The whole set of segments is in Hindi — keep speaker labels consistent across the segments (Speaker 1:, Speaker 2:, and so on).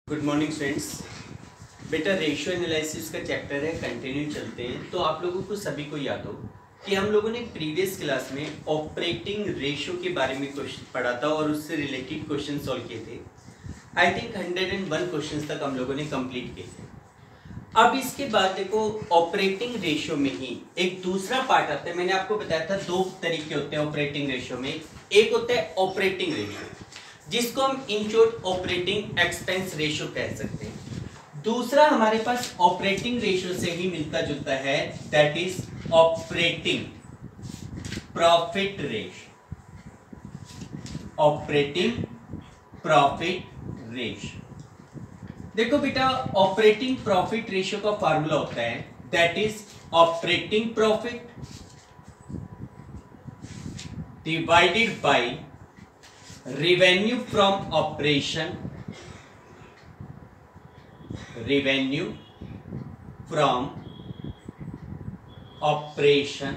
Speaker 1: Good morning friends. बेटा रेशियो एनालिसिस का चैप्टर है, कंटिन्यू चलते हैं। तो आप लोगों को सभी को याद हो कि हम लोगों ने प्रीवियस क्लास में ऑपरेटिंग रेशियो के बारे में क्वेश्चन पढ़ा था और उससे रिलेटेड क्वेश्चन सॉल्व किए थे। आई थिंक 101 क्वेश्चन तक हम लोगों ने कंप्लीट किए थे। अब इसके बाद देखो ऑपरेटिंग रेशियो में ही एक दूसरा पार्ट आता है। मैंने आपको बताया था दो तरीके होते हैं ऑपरेटिंग रेशियो में। एक होता है ऑपरेटिंग रेशियो जिसको हम in short operating expense ratio कह सकते हैं। दूसरा हमारे पास ऑपरेटिंग रेशियो से ही मिलता जुलता है, that is operating profit ratio. Operating profit ratio, देखो बेटा ऑपरेटिंग प्रॉफिट रेशियो का फार्मूला होता है that is operating profit divided bye revenue from operation, revenue from operation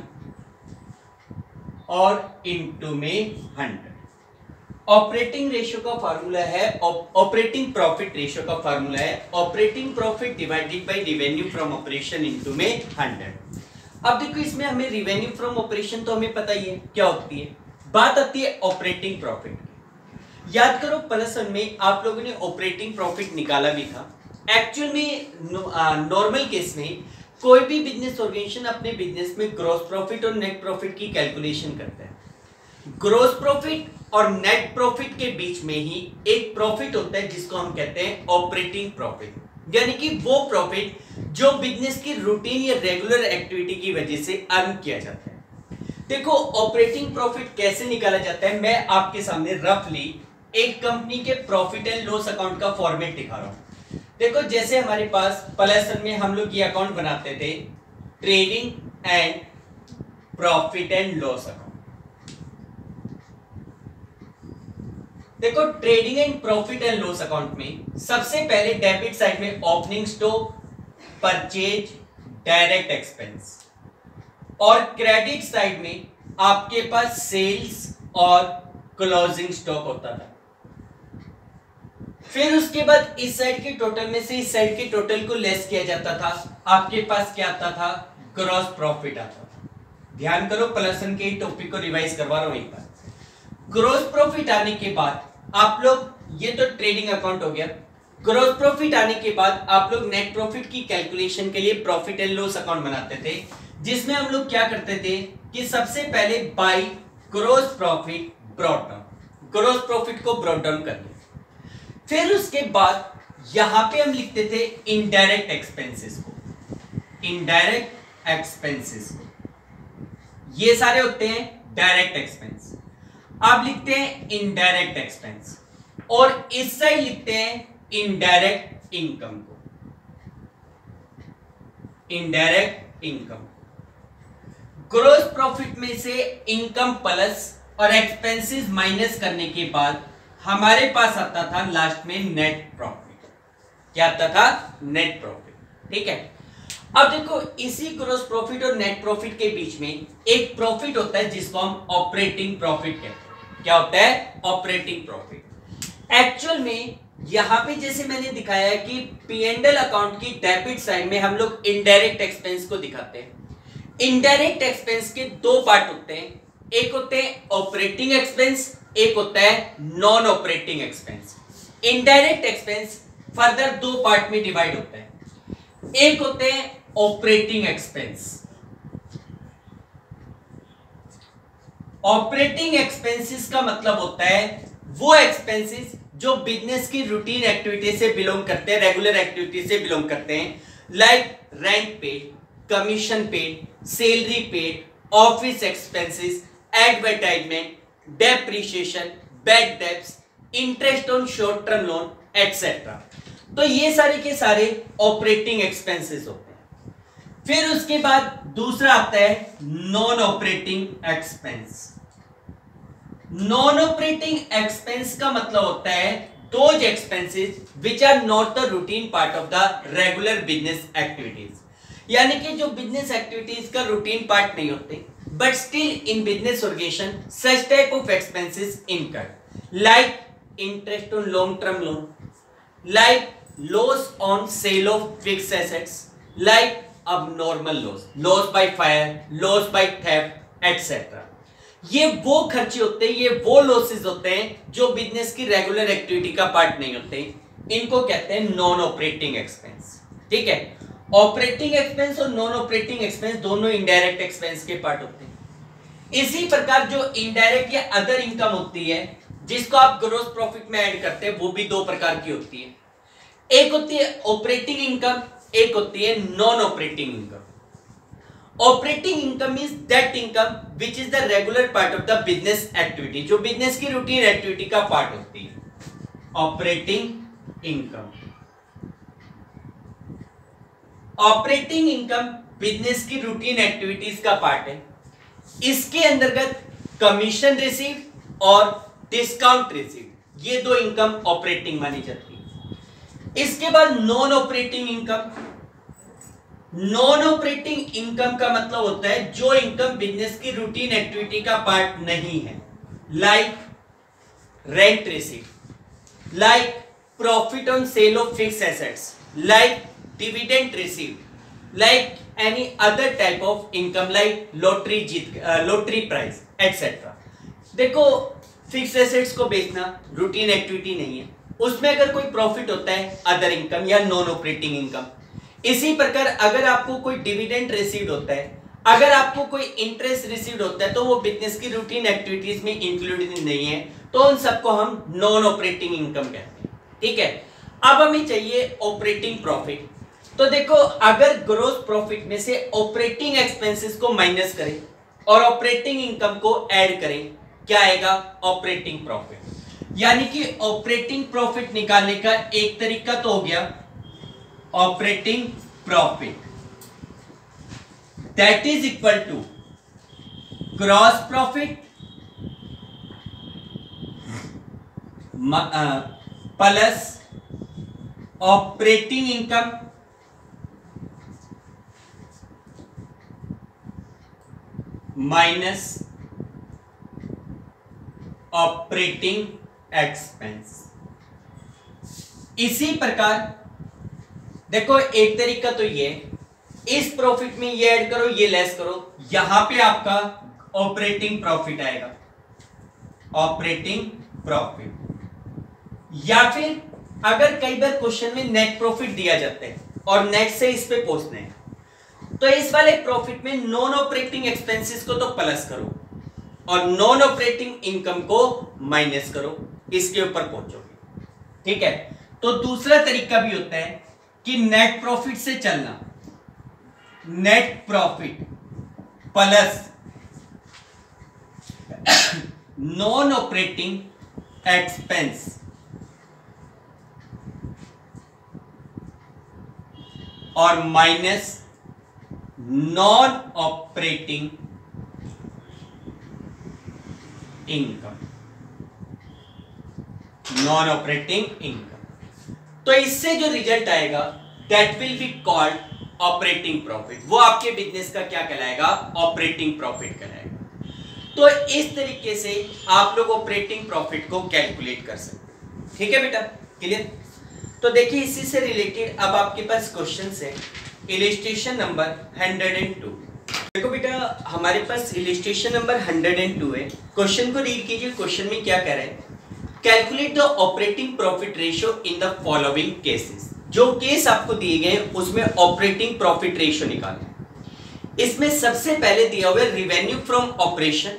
Speaker 1: और इनटू में 100। ऑपरेटिंग रेशियो का फार्मूला है, ऑपरेटिंग प्रॉफिट रेशियो का फार्मूला है operating profit divided by revenue from operation into में 100। अब देखो इसमें हमें रिवेन्यू फ्रॉम ऑपरेशन तो हमें पता ही है क्या होती है, बात आती है ऑपरेटिंग प्रॉफिट। याद करो प्लस वन में आप लोगों ने ऑपरेटिंग प्रॉफिट निकाला भी था। एक्चुअल में नॉर्मल केस में कोई भी बिजनेस ऑर्गेनाइजेशन अपने बिजनेस में ग्रॉस प्रॉफिट और नेट प्रॉफिट की कैलकुलेशन करता है। ग्रॉस प्रॉफिट और नेट प्रॉफिट के बीच में ही एक प्रॉफिट होता है जिसको हम कहते हैं ऑपरेटिंग प्रॉफिट, यानी कि वो प्रॉफिट जो बिजनेस की रूटीन या रेगुलर एक्टिविटी की वजह से अर्न किया जाता है। देखो ऑपरेटिंग प्रॉफिट कैसे निकाला जाता है, मैं आपके सामने रफली एक कंपनी के प्रॉफिट एंड लॉस अकाउंट का फॉर्मेट दिखा रहा हूं। देखो जैसे हमारे पास प्लस में हम लोग ये अकाउंट बनाते थे, trading and profit and loss account. देखो trading and profit and loss account में सबसे पहले डेबिट साइड में opening stock, purchase, direct expense, और क्रेडिट साइड में आपके पास सेल्स और क्लोजिंग स्टॉक होता था। फिर उसके बाद इस साइड के टोटल में से इस साइड के टोटल को लेस किया जाता था, आपके पास क्या आता था, ग्रॉस प्रॉफिट आता था। ध्यान करो प्लस वन के टॉपिक को रिवाइज करवा रहा हूं एक बार। ग्रॉस प्रॉफिट आने के बाद आप लोग, ये तो ट्रेडिंग अकाउंट हो गया। ग्रॉस प्रॉफिट आने के बाद आप लोग नेट प्रॉफिट की कैलकुलेशन के लिए प्रॉफिट एंड लॉस अकाउंट बनाते थे, जिसमें हम लोग क्या करते थे कि सबसे पहले by gross profit brought down, gross profit को ब्रॉट डाउन कर लिया। फिर उसके बाद यहां पे हम लिखते थे इनडायरेक्ट एक्सपेंसेस को, इनडायरेक्ट एक्सपेंसेस को, ये सारे होते हैं डायरेक्ट एक्सपेंस। आप लिखते हैं इनडायरेक्ट एक्सपेंस और इस साइड लिखते हैं इनडायरेक्ट इनकम को, इनडायरेक्ट इनकम। ग्रॉस प्रॉफिट में से इनकम प्लस और एक्सपेंसेस माइनस करने के बाद हमारे पास आता था लास्ट में नेट प्रॉफिट। क्या आता था, नेट प्रॉफिट। ठीक है, अब देखो इसी ग्रॉस प्रॉफिट और नेट प्रॉफिट के बीच में एक प्रॉफिट होता है जिसको हम ऑपरेटिंग प्रॉफिट कहते हैं। क्या होता है, ऑपरेटिंग प्रॉफिट। एक्चुअल में यहां पे जैसे मैंने दिखाया कि P&L अकाउंट की डेबिट साइड में हम लोग इनडायरेक्ट एक्सपेंस को दिखाते हैं। इनडायरेक्ट एक्सपेंस के दो पार्ट होते हैं, एक होते हैं ऑपरेटिंग एक्सपेंस, एक होता है non operating expense. Indirect expense further दो पार्ट में डिवाइड होता है, एक होते हैं ऑपरेटिंग एक्सपेंस। ऑपरेटिंग एक्सपेंसेस का मतलब होता है वो एक्सपेंसेस जो बिजनेस की रूटीन एक्टिविटी से बिलोंग करते हैं, रेगुलर एक्टिविटी से बिलोंग करते हैं, like rent paid, commission paid, salary paid, office expenses, advertisement, depreciation, bad debts, interest on short term loan etcetera. तो ये सारे के सारे ऑपरेटिंग एक्सपेंसेस होते हैं। फिर उसके बाद दूसरा आता है non operating expense. Non operating expense का मतलब होता है those expenses which are not the routine part of the regular business activities, यानी कि जो बिजनेस एक्टिविटीज का रूटीन पार्ट नहीं होते, but still in business organization such type of expenses incurred like interest on long term loan, like loss on sale of fixed assets like abnormal loss, loss by fire, loss by theft etc. ये वो खर्चे होते हैं, ये वो लॉसेस होते हैं जो बिजनेस की रेगुलर एक्टिविटी का पार्ट नहीं होते, इनको कहते हैं नॉन ऑपरेटिंग एक्सपेंस। ठीक है, ऑपरेटिंग एक्सपेंस और नॉन ऑपरेटिंग एक्सपेंस दोनों इनडायरेक्ट एक्सपेंस के पार्ट होते हैं। इसी प्रकार जो इनडायरेक्ट या अदर इनकम होती है जिसको आप ग्रॉस प्रॉफिट में ऐड करते हैं, वो भी दो प्रकार की होती है। एक होती है ऑपरेटिंग इनकम, एक होती है non operating income. Operating income means that income which is the regular part of the business activity, जो बिजनेस की रूटीन एक्टिविटी का पार्ट होती है। Operating income, operating income business की रूटीन एक्टिविटीज का पार्ट है। इसके अंतर्गत कमीशन रिसीव और डिस्काउंट रिसीव, ये दो इनकम ऑपरेटिंग मानी जाती है। इसके बाद non operating income. Non operating income का मतलब होता है जो इनकम बिजनेस की रूटीन एक्टिविटी का पार्ट नहीं है, like rent receive, like profit on sale of fixed assets, like dividend receive, like any other type of income like lottery prize etcetera. देखो, फिक्स्ड एसेट्स को बेचना रूटीन एक्टिविटी नहीं है, उसमें अगर कोई प्रॉफिट होता है अदर इनकम या नॉन ऑपरेटिंग इनकम। इसी प्रकार अगर आपको कोई डिविडेंड रिसीव्ड होता है, अगर आपको कोई इंटरेस्ट रिसीव्ड होता है, तो वो बिजनेस की रूटीन एक्टिविटीज में इंक्लूडेड नहीं है, तो उन सबको हम नॉन ऑपरेटिंग इनकम कहते हैं। ठीक है, अब हमें चाहिए ऑपरेटिंग प्रॉफिट। तो देखो, अगर ग्रॉस प्रॉफिट में से ऑपरेटिंग एक्सपेंसेस को माइनस करें और ऑपरेटिंग इनकम को ऐड करें, क्या आएगा? Operating profit. यानी कि ऑपरेटिंग प्रॉफिट निकालने का एक तरीका तो हो गया operating profit, that is equal to gross profit plus operating income minus operating expense. इसी प्रकार देखो, एक तरीका तो ये, इस प्रॉफिट में ये ऐड करो, ये लेस करो, यहां पे आपका ऑपरेटिंग प्रॉफिट आएगा, ऑपरेटिंग प्रॉफिट। या फिर अगर कई बार क्वेश्चन में नेट प्रॉफिट दिया जाता है और नेट से इस पे पहुंचना है, तो इस वाले प्रॉफिट में नॉन ऑपरेटिंग एक्सपेंसेस को तो प्लस करो और नॉन ऑपरेटिंग इनकम को माइनस करो, इसके ऊपर पहुंचोगे। ठीक है, तो दूसरा तरीका भी होता है कि नेट प्रॉफिट से चलना, net profit plus non operating expense और minus non operating income, non operating income. तो इससे जो रिजल्ट आएगा that will be called operating profit. वो आपके बिजनेस का क्या कहलाएगा? ऑपरेटिंग प्रॉफिट कहलाएगा। तो इस तरीके से आप लोग ऑपरेटिंग प्रॉफिट को कैलकुलेट कर सकते हैं। ठीक है बेटा, क्लियर? तो देखिए, इसी से रिलेटेड अब आपके पास क्वेश्चन है, इलस्ट्रेशन नंबर 102। देखो बेटा, हमारे पास इलस्ट्रेशन नंबर 102 है। क्वेश्चन को रीड कीजिए। क्वेश्चन में क्या कह रहे हैं? Calculate the operating profit ratio in the following cases. जो केस आपको दिए गए उसमें ऑपरेटिंग प्रॉफिट रेशियो निकालना। इसमें सबसे पहले दिया हुआ है revenue from operation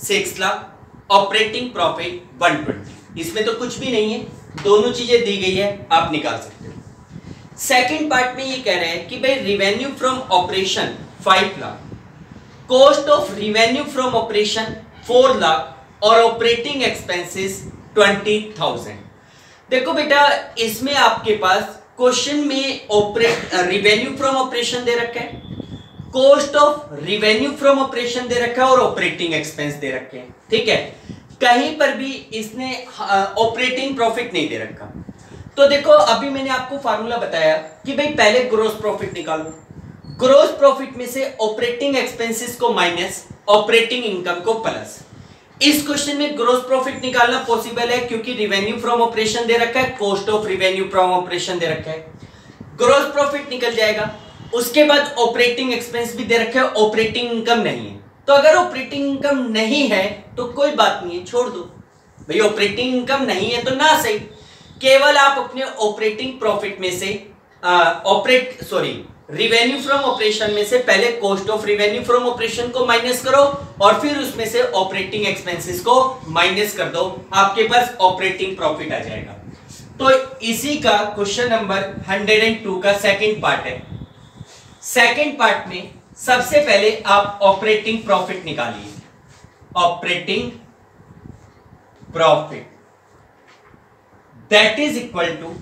Speaker 1: 6 lakh, operating profit 120। इसमें तो कुछ भी नहीं है, दोनों चीजें दी गई है, आप निकाल सकते हो। सेकेंड पार्ट में ये कह रहे हैं कि भाई revenue from operation 5 lakh, cost of revenue from operation 4 lakh और ऑपरेटिंग एक्सपेंसेस 20,000। देखो बेटा, इसमें आपके पास क्वेश्चन में रिवेन्यू फ्रॉम ऑपरेशन दे रखा है, cost of revenue from operation दे रखा है और ऑपरेटिंग एक्सपेंस दे रखे हैं। ठीक है, कहीं पर भी इसने ऑपरेटिंग प्रॉफिट नहीं दे रखा। तो देखो, अभी मैंने आपको फार्मूला बताया कि भाई पहले ग्रॉस प्रॉफिट निकालो, ग्रॉस प्रॉफिट में से ऑपरेटिंग एक्सपेंसेस को माइनस, ऑपरेटिंग इनकम को प्लस। इस क्वेश्चन में ग्रोस प्रॉफिट निकालना पॉसिबल है क्योंकि रिवेन्यू फ्रॉम ऑपरेशन दे रखा है, cost of revenue from operation दे रखा है, ग्रोस प्रॉफिट निकल जाएगा। उसके बाद ऑपरेटिंग एक्सपेंस भी दे रखा है, ऑपरेटिंग इनकम नहीं है। तो अगर ऑपरेटिंग इनकम नहीं है तो कोई बात नहीं है, छोड़ दो भाई, ऑपरेटिंग इनकम नहीं है तो ना सही, केवल आप अपने ऑपरेटिंग प्रॉफिट में से रिवेन्यू फ्रॉम ऑपरेशन में से पहले cost of revenue from operation को माइनस करो और फिर उसमें से ऑपरेटिंग एक्सपेंसेस को माइनस कर दो, आपके पास ऑपरेटिंग प्रॉफिट आ जाएगा। तो इसी का क्वेश्चन नंबर 102 का सेकंड पार्ट है। सेकंड पार्ट में सबसे पहले आप ऑपरेटिंग प्रॉफिट निकालिए। Operating profit that is equal to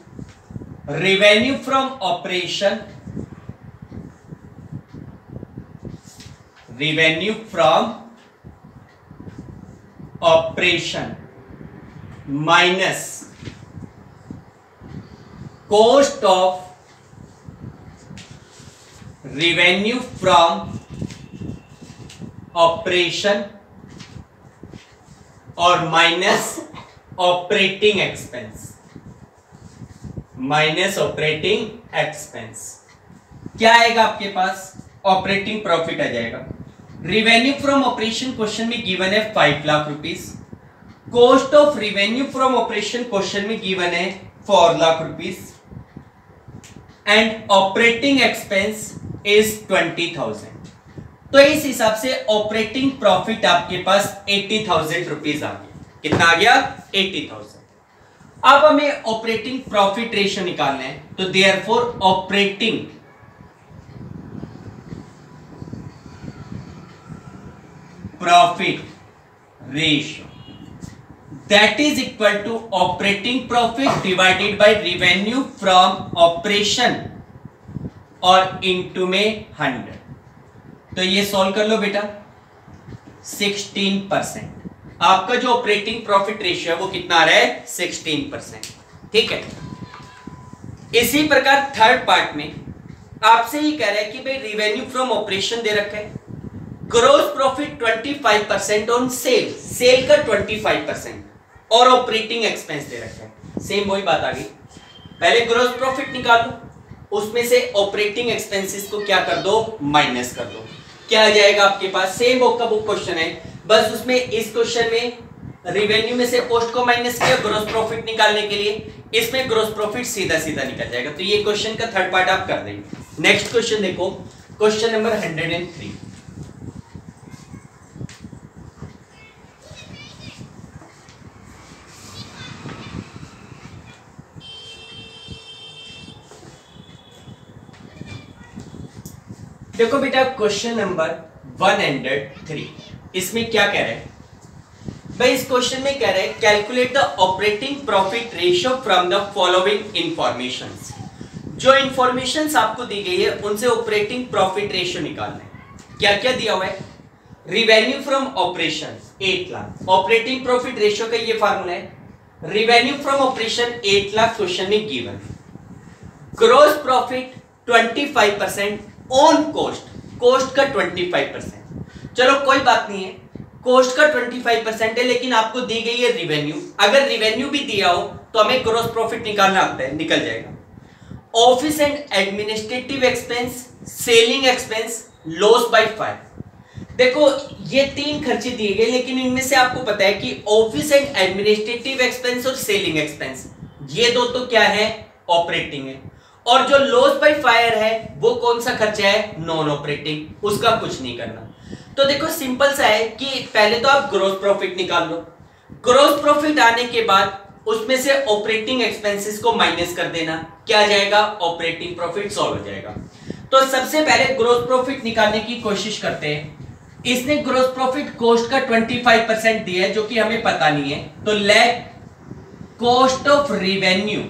Speaker 1: revenue from operation, revenue from operation minus cost of revenue from operation और minus operating expense, minus operating expense. क्या आएगा आपके पास? ऑपरेटिंग प्रॉफिट आ जाएगा। रिवेन्यू फ्रॉम ऑपरेशन क्वेश्चन में गिवन है 5 lakh rupees, cost of revenue from operation question में गिवन है 4 lakh rupees and operating expense is 20,000। तो इस हिसाब से ऑपरेटिंग प्रॉफिट आपके पास 80,000 रुपीज आ गया। कितना आ गया? 80,000। अब हमें ऑपरेटिंग प्रॉफिट रेशियो निकालना है, तो therefore operating profit ratio that is equal to operating profit divided by revenue from operation और इनटू में 100। तो ये सॉल्व कर लो बेटा। 16%। आपका जो ऑपरेटिंग प्रॉफिट रेशियो है वो कितना आ रहा है? 16%। ठीक है। इसी प्रकार थर्ड पार्ट में आपसे ही कह रहा है कि भाई रिवेन्यू फ्रॉम ऑपरेशन दे रखा है, gross profit 25% on sale, sale का 25% और ऑपरेटिंग एक्सपेंस दे रखा है। सेम वही बात आ गई, पहले ग्रोस प्रॉफिट निकालो, उसमें से ऑपरेटिंग एक्सपेंसेस को क्या कर दो? माइनस कर दो। क्या आ जाएगा आपके पास? सेम बुक का बुक क्वेश्चन है, बस उसमें इस क्वेश्चन में रिवेन्यू में से कॉस्ट को माइनस किया ग्रोस प्रॉफिट निकालने के लिए, इसमें ग्रोस प्रॉफिट सीधा सीधा निकल जाएगा। तो ये क्वेश्चन का थर्ड पार्ट आप कर देंगे। नेक्स्ट क्वेश्चन देखो, क्वेश्चन नंबर 103। देखो बेटा क्वेश्चन नंबर 103, इसमें क्या कह रहे हैं भाई? इस क्वेश्चन में कह रहे हैं calculate the operating profit ratio from the following informations. जो इंफॉर्मेशंस आपको दी गई है उनसे ऑपरेटिंग प्रॉफिट रेशियो निकालना है। क्या क्या दिया हुआ है? Revenue from operation 8 lakh, operating profit ratio का ये फार्मूला है। Revenue from operation 8 lakh question में given. Gross profit 25% on cost, cost का 25%। चलो कोई बात नहीं है, कॉस्ट का 25% है, लेकिन आपको दी गई है रिवेन्यू। अगर रिवेन्यू भी दिया हो तो हमें ग्रोस प्रॉफिट निकालना आता है, निकल जाएगा। Office and administrative expense, selling expense, loss by 5। देखो ये 3 खर्चे दिए गए, लेकिन इनमें से आपको पता है कि ऑफिस एंड एडमिनिस्ट्रेटिव एक्सपेंस और सेलिंग एक्सपेंस ये दो तो क्या है? ऑपरेटिंग है। और जो लॉस बाय फायर है वो कौन सा खर्चा है? नॉन ऑपरेटिंग, उसका कुछ नहीं करना। तो देखो सिंपल सा है कि पहले तो आप ग्रोस प्रॉफिट निकाल लो, ग्रोस प्रॉफिट आने के बाद उसमें से ऑपरेटिंग एक्सपेंसेस को माइनस कर देना, क्या आ जाएगा? ऑपरेटिंग प्रॉफिट सॉल्व हो जाएगा। तो सबसे पहले ग्रोस प्रॉफिट निकालने की कोशिश करते हैं। इसने ग्रोस प्रॉफिट कॉस्ट का 25% दिया है जो कि हमें पता नहीं है, तो let cost of revenue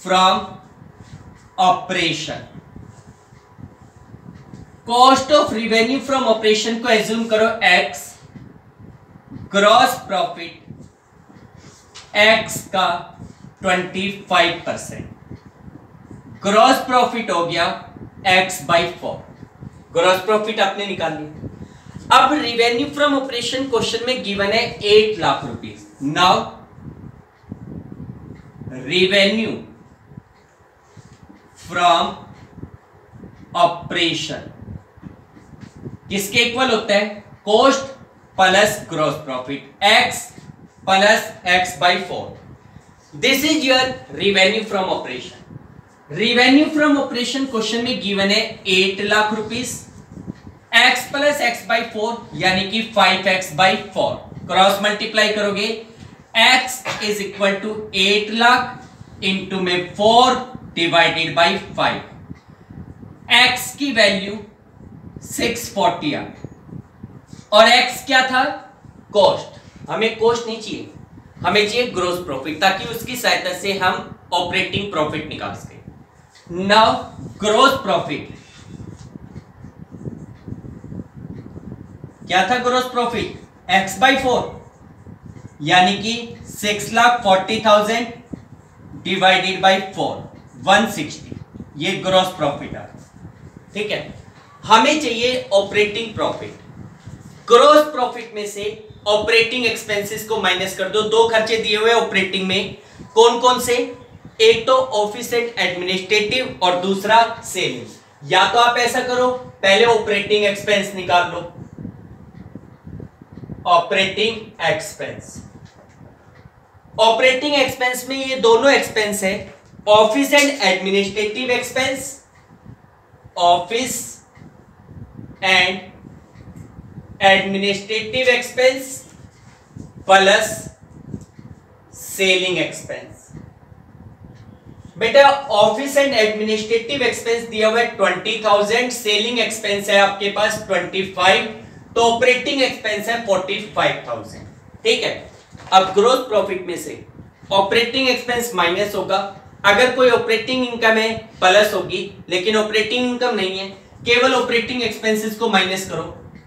Speaker 1: from operation, cost of revenue from operation को एज्यूम करो x, ग्रॉस प्रॉफिट x का 25%, ग्रॉस प्रॉफिट हो गया x/4। ग्रॉस प्रॉफिट आपने निकाल लिया। अब रिवेन्यू फ्रॉम ऑपरेशन क्वेश्चन में गिवन है 8 lakh rupees. Now revenue from operation किसके इक्वल होता है? Cost plus gross profit, x plus x by 4। This is your revenue from operation. Revenue from operation question में गिवन है 8 lakh rupees, x plus x by 4 यानी कि 5x बाई 4। क्रॉस मल्टीप्लाई करोगे, x is equal to 8 lakh into में 4 डिवाइडेड बाई 5। x की वैल्यू 640 आ और x क्या था? कॉस्ट। हमें कॉस्ट नहीं चाहिए, हमें चाहिए ग्रोस प्रॉफिट, ताकि उसकी सहायता से हम ऑपरेटिंग प्रॉफिट निकाल सके। नाउ ग्रोस प्रॉफिट क्या था? ग्रोस प्रॉफिट x बाई 4 यानी कि 6,40,000 डिवाइडेड बाई 4 160, ये ग्रोस प्रॉफिट आ। ठीक है, हमें चाहिए ऑपरेटिंग प्रॉफिट। ग्रोस प्रॉफिट में से ऑपरेटिंग एक्सपेंसेस को माइनस कर दो। दो खर्चे दिए हुए ऑपरेटिंग में, कौन कौन से? एक तो ऑफिस एंड एडमिनिस्ट्रेटिव और दूसरा सेलिंग। या तो आप ऐसा करो, पहले ऑपरेटिंग एक्सपेंस निकाल लो, ऑपरेटिंग एक्सपेंस। ऑपरेटिंग एक्सपेंस में ये दोनों एक्सपेंस है, office and administrative expense, office and administrative expense plus selling expense. बेटा ऑफिस एंड एडमिनिस्ट्रेटिव एक्सपेंस दिया हुआ है 20,000, सेलिंग एक्सपेंस है आपके पास 25, तो ऑपरेटिंग एक्सपेंस है 45,000। ठीक है, अब ग्रोस प्रॉफिट में से ऑपरेटिंग एक्सपेंस माइनस होगा। अगर कोई ऑपरेटिंग इनकम है प्लस होगी, लेकिन ऑपरेटिंग इनकम नहीं है, केवल ऑपरेटिंग एक्सपेंसेस को माइनस करो,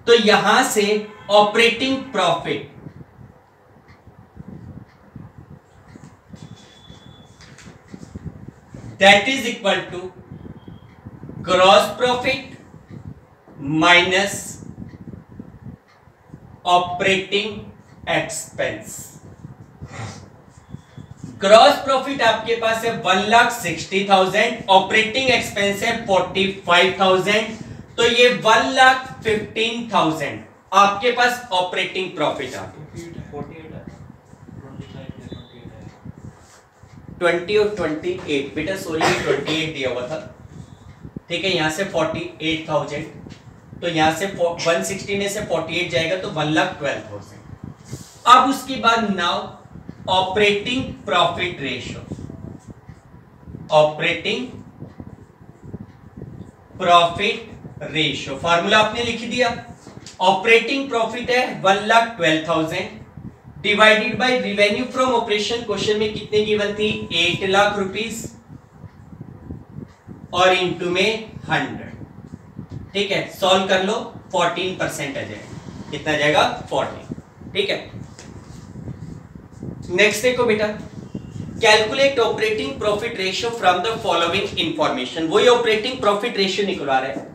Speaker 1: तो यहां से operating profit that is equal to gross profit minus operating expense. Gross profit आपके पास है 1,60,000, ऑपरेटिंग एक्सपेंस है 45,000, तो ये 1,15,000 आपके पास ऑपरेटिंग प्रॉफिट आ गया। 20 और 28 बेटा, सॉरी 28 दिया हुआ था। ठीक है, यहां से 48,000, तो यहां से 160 में से 48 जाएगा तो 1,12,000। अब उसके बाद now operating profit ratio, operating profit ratio formula आपने लिख दिया। ऑपरेटिंग प्रॉफिट है 1,12,000 divided by revenue from operation. Question में कितने गिवन थी? 8 लाख रुपीस और इंटू में 100। ठीक है, सॉल्व कर लो, 14% आ जाएगा। कितना जाएगा? 14। ठीक है, नेक्स्ट देखो बेटा, calculate operating profit ratio from the following information. वही ऑपरेटिंग प्रॉफिट रेशियो निकलवा रहे हैं।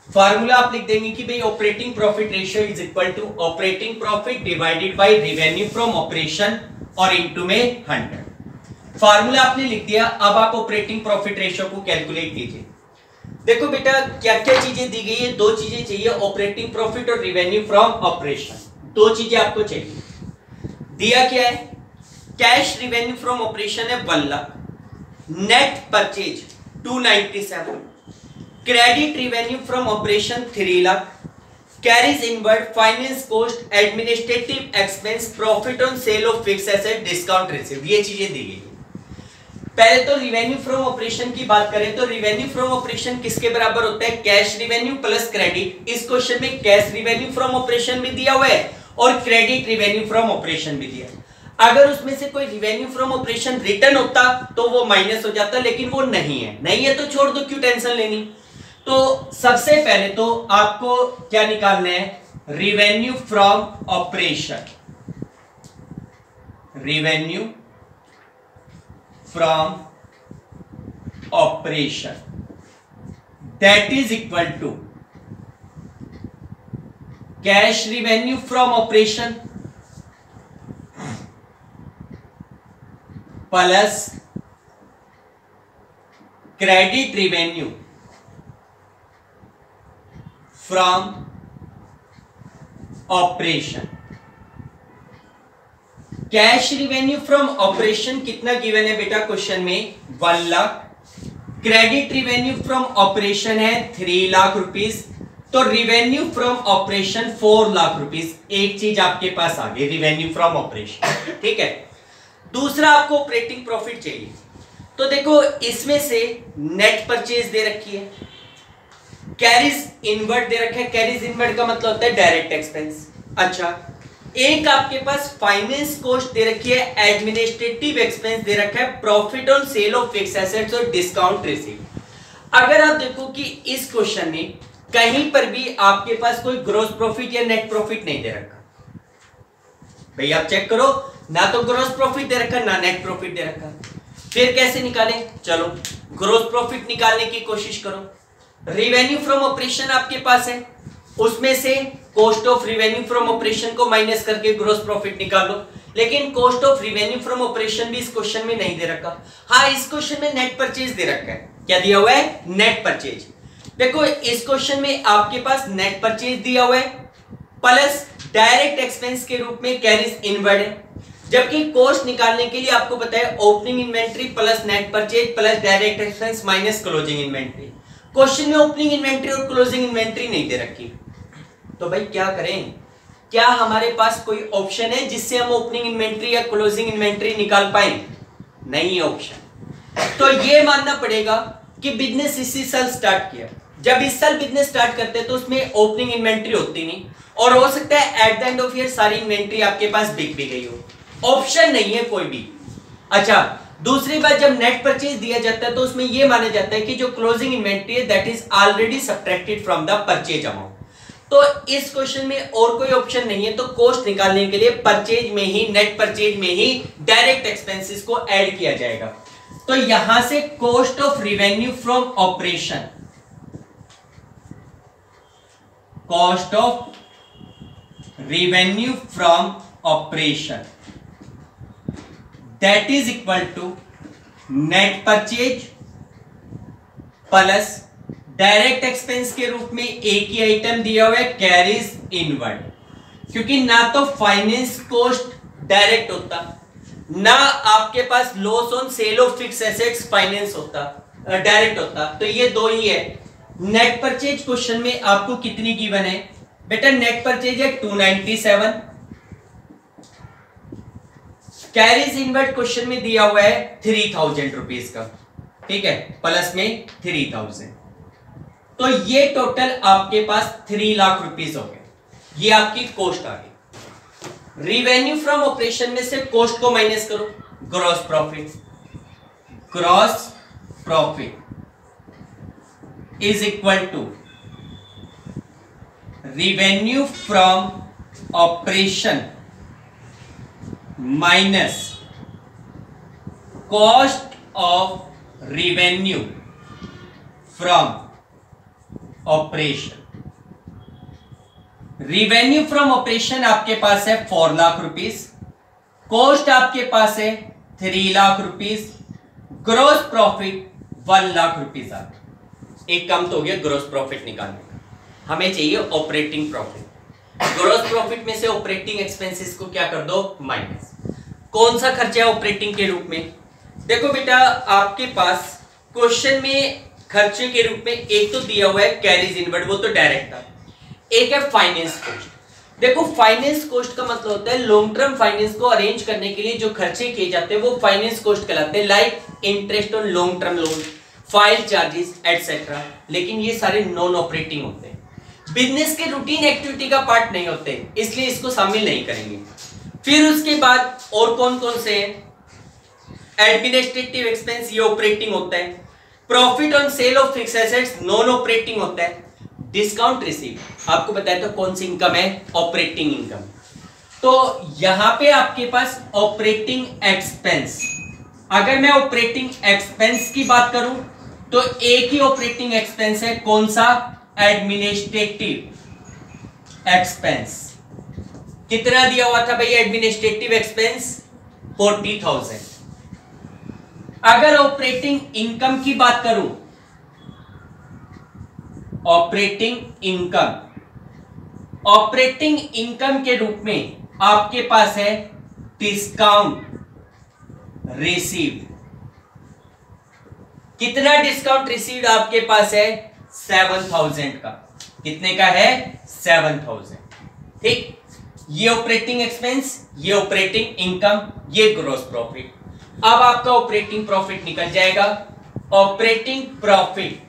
Speaker 1: फार्मूला आप लिख देंगे कि भाई operating profit ratio is equal to operating profit divided by revenue from operation और इनटू में 100। फार्मूला आपने लिख दिया। अब आप ऑपरेटिंग प्रॉफिट रेशियो को कैलकुलेट कीजिए। देखो बेटा, क्या क्या चीजें दी गई है? दो चीजें चाहिए, ऑपरेटिंग प्रॉफिट और रिवेन्यू फ्रॉम ऑपरेशन। दो चीजें आपको चाहिए। दिया क्या है? कैश रिवेन्यू फ्रॉम ऑपरेशन है 1 lakh, net purchase 297, credit revenue from operation 3 lakh, carries inward finance cost administrative expense profit on sale of fix asset discount receive. ये चीजें दी गई। पहले तो रिवेन्यू फ्रॉम ऑपरेशन की बात करें तो रिवेन्यू फ्रॉम ऑपरेशन किसके बराबर होता है? Cash revenue plus credit. इस क्वेश्चन में कैश रिवेन्यू फ्रॉम ऑपरेशन भी दिया हुआ है और क्रेडिट रिवेन्यू फ्रॉम ऑपरेशन भी दिया है। अगर उसमें से कोई रिवेन्यू फ्रॉम ऑपरेशन रिटर्न होता तो वो माइनस हो जाता, लेकिन वो नहीं है। नहीं है तो छोड़ दो, क्यों टेंशन लेनी। तो सबसे पहले तो आपको क्या निकालना है? Revenue from operation, revenue from operation that is equal to cash revenue from operation plus credit revenue from operation. Cash revenue from operation कितना गिवन है बेटा क्वेश्चन में? 1 lakh. Credit revenue from operation है 3 लाख रुपीस, तो revenue from operation 4 lakh rupees. एक चीज आपके पास आ गई, रिवेन्यू फ्रॉम ऑपरेशन, ठीक है। दूसरा आपको ऑपरेटिंग प्रॉफिट चाहिए, तो देखो इसमें से नेट परचेज दे रखी है, कैरीज इनवर्ड दे रखा है। कैरीज इनवर्ड का मतलब होता है डायरेक्ट एक्सपेंस। अच्छा, एक आपके पास फाइनेंस कॉस्ट दे रखी है, एडमिनिस्ट्रेटिव एक्सपेंस दे रखा है, profit on sale of fixed assets और डिस्काउंट रिसीव। अगर आप देखो कि इस क्वेश्चन में कहीं पर भी आपके पास कोई ग्रॉस प्रॉफिट या नेट प्रॉफिट नहीं दे रखा, भाई आप चेक करो, ना तो ग्रॉस प्रॉफिट दे रखा ना नेट प्रॉफिट दे रखा। फिर कैसे निकालें? चलो ग्रॉस प्रॉफिट निकालने की कोशिश करो। रिवेन्यू फ्रॉम ऑपरेशन आपके पास है, उसमें से cost of revenue from operation को माइनस करके ग्रॉस प्रॉफिट निकाल लो। लेकिन cost of revenue from operation भी इस क्वेश्चन में नहीं दे रखा। हाँ, इस क्वेश्चन में नेट परचेज दे रखा है। क्या दिया हुआ है? Net purchase. देखो इस क्वेश्चन में आपके पास नेट परचेज दिया हुआ है प्लस डायरेक्ट एक्सपेंस के रूप में कैरीज इनवर्ड है, जबकि कॉस्ट निकालने के लिए आपको पता है opening inventory plus net purchase plus direct expense minus closing inventory. Question में ओपनिंग इन्वेंट्री और क्लोजिंग इन्वेंट्री नहीं दे रखी, तो भाई क्या करें? क्या हमारे पास कोई ऑप्शन है जिससे हम ओपनिंग इन्वेंट्री या क्लोजिंग इन्वेंट्री निकाल पाए? नहीं है ऑप्शन। तो ये मानना पड़ेगा कि बिजनेस इसी साल स्टार्ट किया। जब इस साल बिजनेस स्टार्ट करते हैं तो उसमें ओपनिंग इन्वेंट्री होती नहीं, और हो सकता है at the end of year सारी इन्वेंट्री आपके पास बिक भी गई हो। ऑप्शन नहीं है कोई भी। अच्छा, दूसरी बात, जब नेट परचेज दिया जाता है तो उसमें यह माना जाता है कि जो क्लोजिंग इन्वेंट्री है that is already subtracted from the purchase amount. तो इस क्वेश्चन में और कोई ऑप्शन नहीं है, तो कॉस्ट निकालने के लिए परचेज में ही, नेट परचेज में ही डायरेक्ट एक्सपेंसेस को ऐड किया जाएगा। तो यहां से cost of revenue from operation, cost of revenue from operation that is equal to net purchase plus direct expense के रूप में एक ही आइटम दिया हुआ है कैरीज इनवर्ड, क्योंकि ना तो फाइनेंस कॉस्ट डायरेक्ट होता, ना आपके पास loss on sale of fixed assets finance होता, डायरेक्ट होता। तो ये दो ही है। नेट परचेज क्वेश्चन में आपको कितनी गिवन है बेटा? नेट परचेज है 297। कैरीज इनवर्ड क्वेश्चन में दिया हुआ है 3000 रुपीज का, ठीक है, प्लस में 3000। तो ये टोटल आपके पास 3 लाख रुपीस हो गए। ये आपकी कॉस्ट आ गई। रिवेन्यू फ्रॉम ऑपरेशन में से कॉस्ट को माइनस करो, gross profit. Gross profit is equal to revenue from operation minus cost of revenue from operation. Revenue from operation आपके पास है 4 लाख रुपीस, कॉस्ट आपके पास है 3 lakh rupees, gross profit 1 lakh rupees आ गया। एक काम तो हो गया ग्रॉस प्रॉफिट निकालने का। हमें चाहिए ऑपरेटिंग प्रॉफिट। ग्रॉस प्रॉफिट में से ऑपरेटिंग एक्सपेंसेस को क्या कर दो? माइनस। कौन सा खर्चा है ऑपरेटिंग के रूप में? देखो बेटा, आपके पास क्वेश्चन में खर्चे के रूप में एक तो दिया हुआ है कैरीज इनवर्ड, वो तो डायरेक्ट था। एक है फाइनेंस कॉस्ट। देखो फाइनेंस कॉस्ट का मतलब होता है लॉन्ग टर्म फाइनेंस को अरेंज करने के लिए जो खर्चे किए जाते हैं वो फाइनेंस कॉस्ट कहलाते हैं, like interest on long term loan, file charges etcetera. लेकिन ये सारे नॉन ऑपरेटिंग होते हैं, बिजनेस के रूटीन एक्टिविटी का पार्ट नहीं होते, इसलिए इसको शामिल नहीं करेंगे। फिर उसके बाद और कौन कौन से हैं? एडमिनिस्ट्रेटिव एक्सपेंस, ये ऑपरेटिंग होता है। Profit on sale of fixed assets non operating होता है। डिस्काउंट रिसीव, आपको बताया था कौन सी इनकम है? Operating income. तो यहां पे आपके पास ऑपरेटिंग एक्सपेंस, अगर मैं ऑपरेटिंग एक्सपेंस की बात करूं तो एक ही ऑपरेटिंग एक्सपेंस है, कौन सा? एडमिनिस्ट्रेटिव। एक्सपेंस कितना दिया हुआ था भाई एडमिनिस्ट्रेटिव एक्सपेंस 40,000। अगर ऑपरेटिंग इनकम की बात करूं, ऑपरेटिंग इनकम के रूप में आपके पास है डिस्काउंट रिसीव्ड। कितना डिस्काउंट रिसीव्ड आपके पास है 7,000 का। कितने का है 7,000। ठीक, ये ऑपरेटिंग एक्सपेंस, ये ऑपरेटिंग इनकम, ये ग्रॉस प्रॉफिट। अब आपका ऑपरेटिंग प्रॉफिट निकल जाएगा। Operating profit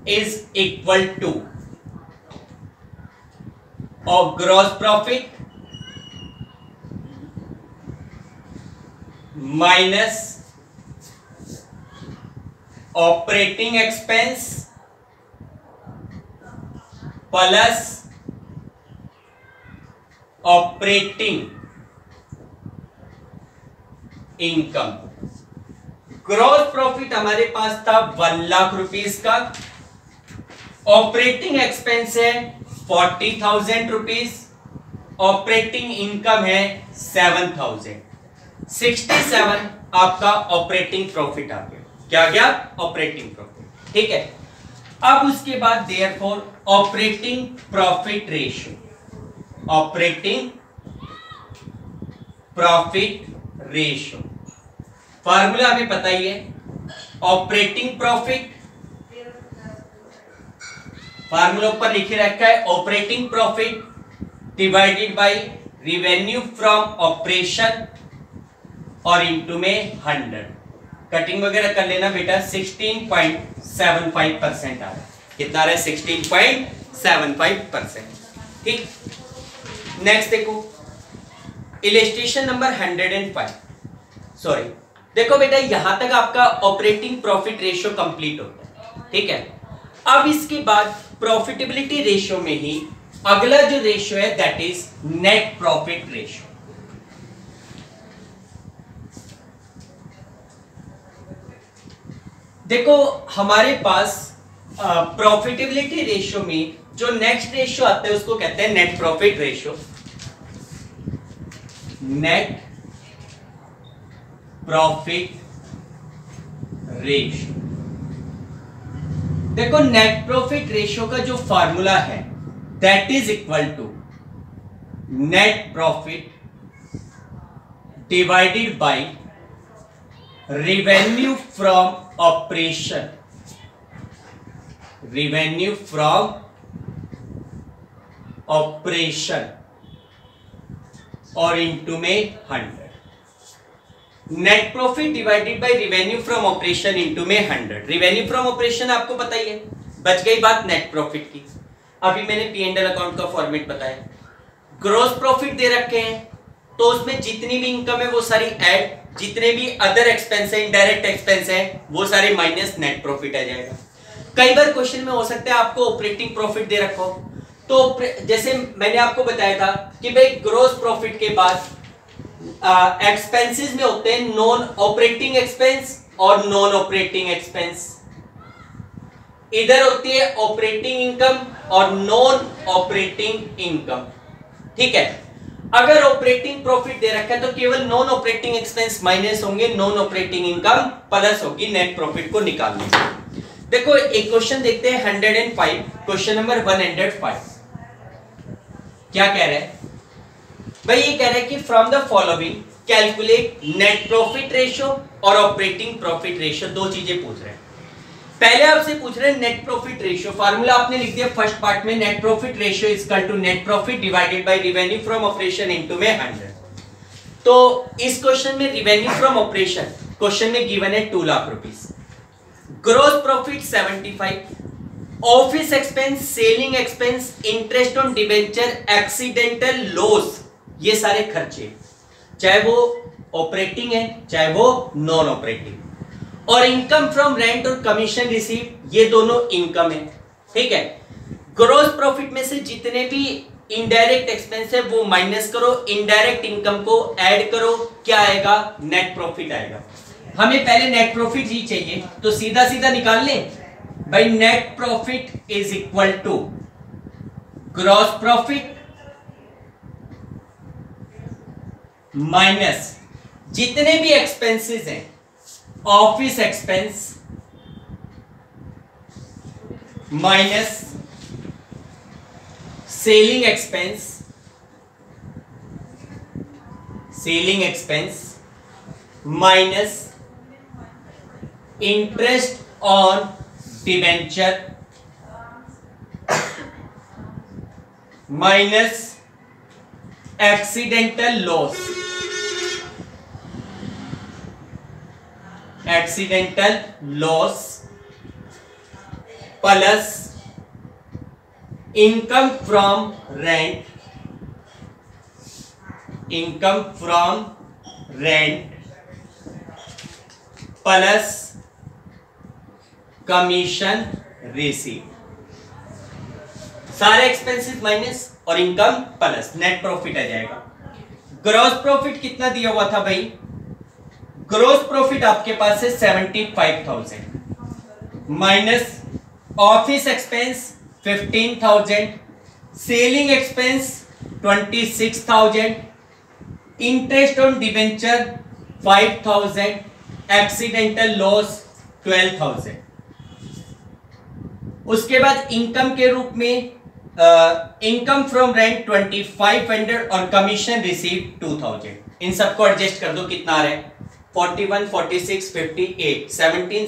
Speaker 1: is equal to और gross profit minus operating expense plus operating income. Gross profit हमारे पास था 1 लाख रुपीस का, ऑपरेटिंग एक्सपेंस है 40,000 रुपीज, ऑपरेटिंग इनकम है 7,000। 67 आपका ऑपरेटिंग प्रॉफिट आ गया। क्या गया ऑपरेटिंग प्रॉफिट। ठीक है, अब उसके बाद therefore operating profit ratio, operating profit ratio formula हमें पता ही है। ऑपरेटिंग प्रॉफिट फार्मूला ऊपर लिखे रखा है, operating profit divided by revenue from operation और इनटू में 100। कटिंग वगैरह कर लेना बेटा। 16.75% आ रहा है। कितना आ रहा है 16.75%। ठीक, नेक्स्ट देखो इलस्ट्रेशन नंबर 105। सॉरी, देखो बेटा यहां तक आपका ऑपरेटिंग प्रॉफिट रेशियो कंप्लीट होता है। ठीक है, अब इसके बाद प्रॉफिटेबिलिटी रेशियो में ही अगला जो रेशियो है that is net profit ratio. देखो हमारे पास प्रॉफिटेबिलिटी रेशियो में जो नेक्स्ट रेशियो आता है उसको कहते हैं net profit ratio. Net profit ratio, देखो नेट प्रॉफिट रेशियो का जो फार्मूला है that is equal to net profit divided by revenue from operation, revenue from operation और इनटू में 100। Net profit divided by revenue from operation into में 100। रेवेन्यू फ्रॉम ऑपरेशन आपको पता ही है, बच गई बात नेट प्रॉफिट की। अभी मैंने P&L अकाउंट का फॉर्मेट बताया। ग्रॉस प्रॉफिट दे रखे हैं तो उसमें जितनी भी इनकम है वो सारी ऐड, जितने भी अदर एक्सपेंस है, इनडायरेक्ट एक्सपेंस है, वो सारे माइनस नेट प्रॉफिट आ जाएगा। कई बार क्वेश्चन में हो सकता है आपको ऑपरेटिंग प्रॉफिट दे रखो, तो जैसे मैंने आपको बताया था कि भाई ग्रॉस प्रॉफिट के बाद एक्सपेंसेस में होते हैं नॉन ऑपरेटिंग एक्सपेंस और नॉन ऑपरेटिंग एक्सपेंस। इधर होती है ऑपरेटिंग इनकम और नॉन ऑपरेटिंग इनकम। ठीक है, अगर ऑपरेटिंग प्रॉफिट दे रखा है तो केवल नॉन ऑपरेटिंग एक्सपेंस माइनस होंगे, नॉन ऑपरेटिंग इनकम प्लस होगी नेट प्रॉफिट को निकालने के। देखो एक क्वेश्चन देखते हैं 105, क्वेश्चन नंबर 105 क्या कह रहा है भाई। ये कह रहा है कि from the following calculate net profit ratio और ऑपरेटिंग प्रॉफिट रेशियो, दो चीजें पूछ रहे हैं। पहले आपसे पूछ रहे हैं नेट प्रॉफिट रेशियो, फार्मूला आपने लिख दिया फर्स्ट पार्ट में, net profit ratio is equal to net profit divided by revenue from operation into में 100। तो इस क्वेश्चन में रेवेन्यू फ्रॉम ऑपरेशन क्वेश्चन में गिवन है 2 lakh rupees, gross profit 75, office expense, selling expense, interest on debenture, accidental loss, ये सारे खर्चे, चाहे वो ऑपरेटिंग है चाहे वो नॉन ऑपरेटिंग, और इनकम फ्रॉम रेंट और कमीशन रिसीव, ये दोनों इनकम है। ठीक है, ग्रॉस प्रॉफिट में से जितने भी इनडायरेक्ट एक्सपेंस है वो माइनस करो, इनडायरेक्ट इनकम को ऐड करो, क्या आएगा नेट प्रॉफिट आएगा। हमें पहले नेट प्रॉफिट ही चाहिए तो सीधा सीधा निकाल लें, भाई net profit is equal to gross profit minus जितने भी एक्सपेंसेस हैं, office expense minus selling expense minus interest on debenture minus accidental loss plus income from rent plus commission receive, सारे एक्सपेंसेस माइनस और इनकम प्लस नेट प्रॉफिट आ जाएगा। ग्रॉस प्रॉफिट कितना दिया हुआ था भाई? ग्रॉस प्रॉफिट आपके पास है 75,000 minus office expense 15,000, selling expense 26,000, interest on debenture 5,000, accidental loss 12,000। उसके बाद इनकम के रूप में इनकम फ्रॉम रेंट 2,500 और कमीशन रिसीव 2,000। इन सबको एडजस्ट कर दो, कितना आ रहा है? 41, 46, 58, 17,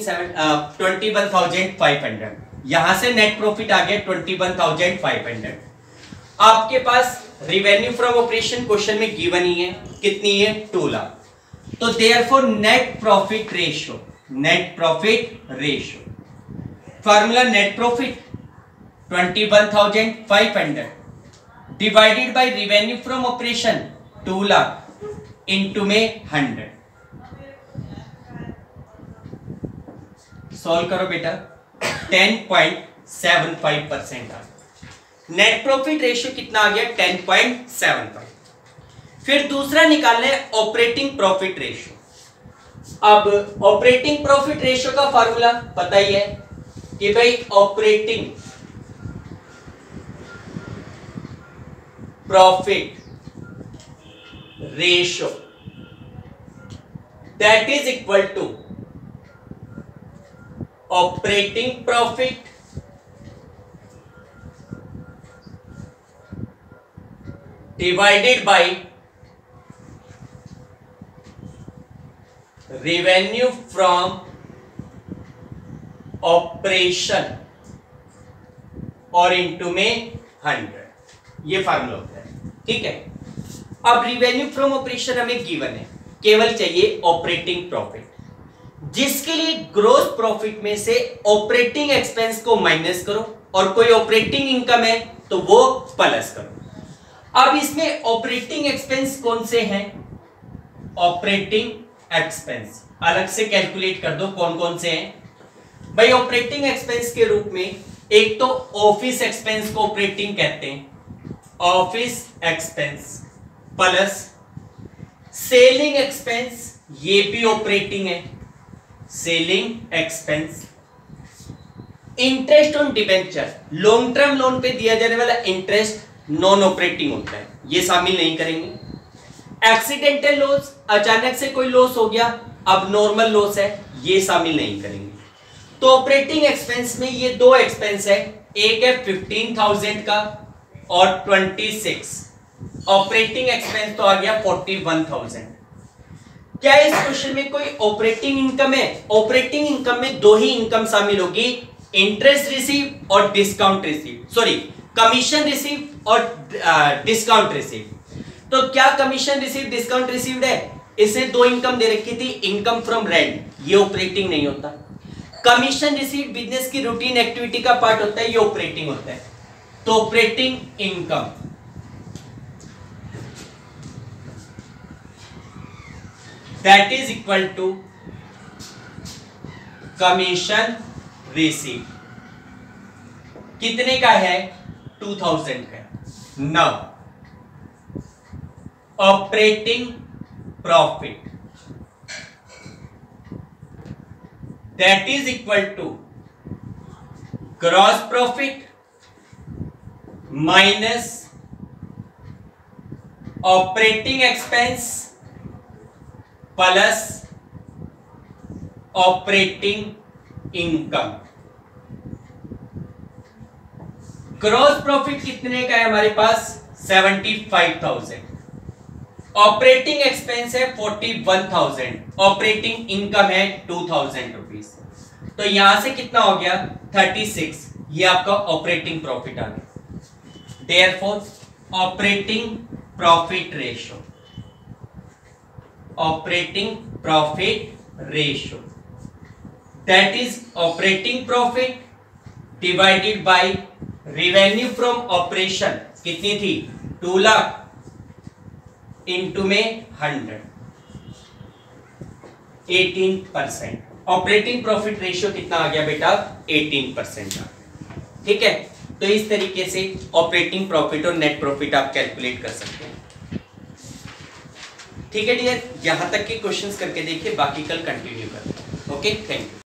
Speaker 1: 21,500। यहां से नेट प्रॉफिट आ गया 21,500। आपके पास रिवेन्यू फ्रॉम ऑपरेशन क्वेश्चन में गिवन ही है, कितनी है? 2 लाख। तो therefore net profit ratio formula net profit 21,500 divided by revenue from operation 2 lakh into में 100। सॉल्व करो बेटा, 10.75% आ गया। नेट प्रॉफिट रेशियो कितना आ गया? 10.75। फिर दूसरा निकालना है ऑपरेटिंग प्रॉफिट रेशियो। अब ऑपरेटिंग प्रॉफिट रेशियो का फार्मूला पता ही है कि भाई operating profit ratio that is equal to operating profit divided by revenue from operation और इनटू में 100। ये फार्मूला होता है, ठीक है। अब रिवेन्यू फ्रॉम ऑपरेशन हमें गिवन है, केवल चाहिए ऑपरेटिंग प्रॉफिट, जिसके लिए ग्रोस प्रॉफिट में से ऑपरेटिंग एक्सपेंस को माइनस करो और कोई ऑपरेटिंग इनकम है तो वो प्लस करो। अब इसमें ऑपरेटिंग एक्सपेंस कौन से हैं? ऑपरेटिंग एक्सपेंस अलग से कैलकुलेट कर दो कौन कौन से हैं भाई। ऑपरेटिंग एक्सपेंस के रूप में एक तो ऑफिस एक्सपेंस को ऑपरेटिंग कहते हैं, office expense plus selling expense, ये भी ऑपरेटिंग है, selling expense. Interest on debenture, long term loan पे दिया जाने वाला इंटरेस्ट नॉन ऑपरेटिंग होता है, ये शामिल नहीं करेंगे। एक्सीडेंटल लॉस, अचानक से कोई लॉस हो गया, अब नॉर्मल लॉस है, ये शामिल नहीं करेंगे। तो ऑपरेटिंग एक्सपेंस में ये दो एक्सपेंस है, एक है 15,000 का और 26। ऑपरेटिंग एक्सपेंस तो आ गया 41,000। क्या इस क्वेश्चन में कोई ऑपरेटिंग इनकम है? ऑपरेटिंग इनकम में दो ही इनकम शामिल होगी, इंटरेस्ट रिसीव और discount receive, sorry commission receive और डिस्काउंट रिसीव। तो क्या कमीशन रिसीव डिस्काउंट रिसीव्ड है? इसे दो इनकम दे रखी थी, इनकम फ्रॉम रेंट, ये ऑपरेटिंग नहीं होता। कमीशन रिसीव बिजनेस की रूटीन एक्टिविटी का पार्ट होता है, ये ऑपरेटिंग होता है। तो operating income that is equal to commission receive, कितने का है? 2000 का। Now operating profit that is equal to gross profit minus operating expense plus operating income. Gross profit कितने का है हमारे पास 75,000, ऑपरेटिंग एक्सपेंस है 41,000, ऑपरेटिंग इनकम है 2,000 रुपीज। तो यहां से कितना हो गया 36, ये आपका ऑपरेटिंग प्रॉफिट आ गया। Therefore operating profit ratio, operating profit ratio that is operating profit divided by revenue from operation कितनी थी 2 लाख इंटू में 100, 18%। ऑपरेटिंग प्रॉफिट रेशियो कितना आ गया बेटा 18% आ गया। ठीक है, तो इस तरीके से ऑपरेटिंग प्रॉफिट और नेट प्रॉफिट आप कैलकुलेट कर सकते हैं। ठीक है डियर, यहां तक के क्वेश्चंस करके देखिए, बाकी कल कंटिन्यू करते हैं। Okay, thank you.